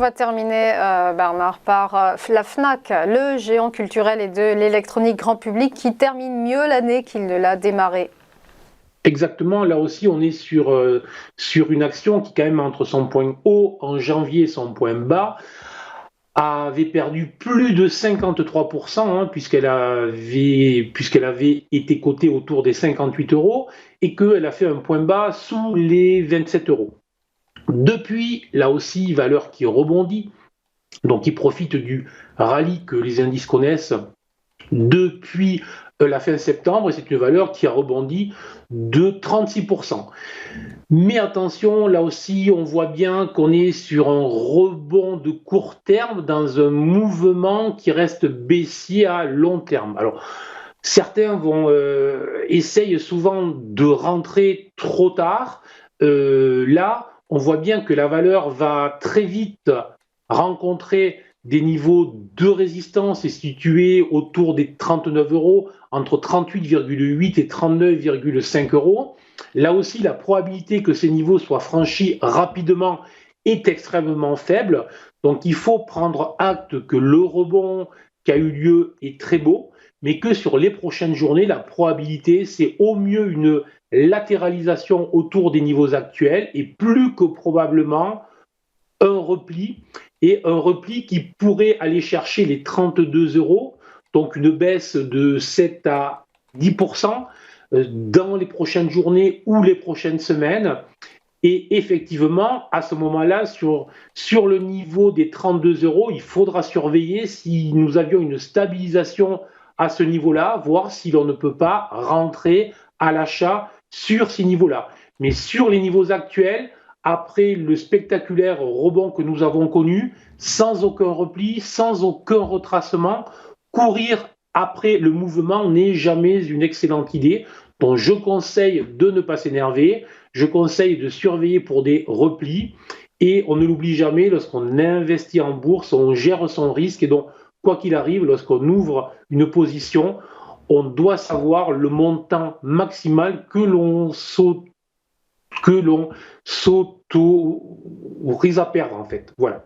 va terminer, Bernard, par la Fnac, le géant culturel et de l'électronique grand public qui termine mieux l'année qu'il ne l'a démarré. Exactement, là aussi, on est sur une action qui, quand même, entre son point haut en janvier et son point bas, avait perdu plus de 53%, hein, puisqu'elle avait été cotée autour des 58 euros et qu'elle a fait un point bas sous les 27 euros. Depuis, là aussi, valeur qui rebondit, donc qui profite du rallye que les indices connaissent depuis la fin septembre, et c'est une valeur qui a rebondi de 36%. Mais attention, là aussi, on voit bien qu'on est sur un rebond de court terme dans un mouvement qui reste baissier à long terme. Alors, certains essayent souvent de rentrer trop tard. Là, on voit bien que la valeur va très vite rencontrer des niveaux de résistance et situés autour des 39 euros, entre 38,8 et 39,5 euros. Là aussi, la probabilité que ces niveaux soient franchis rapidement est extrêmement faible. Donc, il faut prendre acte que le rebond qui a eu lieu est très beau, mais que sur les prochaines journées, la probabilité, c'est au mieux une latéralisation autour des niveaux actuels et plus que probablement un repli, et un repli qui pourrait aller chercher les 32 euros, donc une baisse de 7 à 10% dans les prochaines journées ou les prochaines semaines. Et effectivement, à ce moment-là, sur le niveau des 32 euros, il faudra surveiller si nous avions une stabilisation à ce niveau-là, voir si l'on ne peut pas rentrer à l'achat sur ces niveaux-là. Mais sur les niveaux actuels, après le spectaculaire rebond que nous avons connu, sans aucun repli, sans aucun retracement, courir après le mouvement n'est jamais une excellente idée. Donc je conseille de ne pas s'énerver, je conseille de surveiller pour des replis, et on ne l'oublie jamais, lorsqu'on investit en bourse, on gère son risque, et donc quoi qu'il arrive, lorsqu'on ouvre une position, on doit savoir le montant maximal que l'on s'autorise à perdre, en fait. Voilà.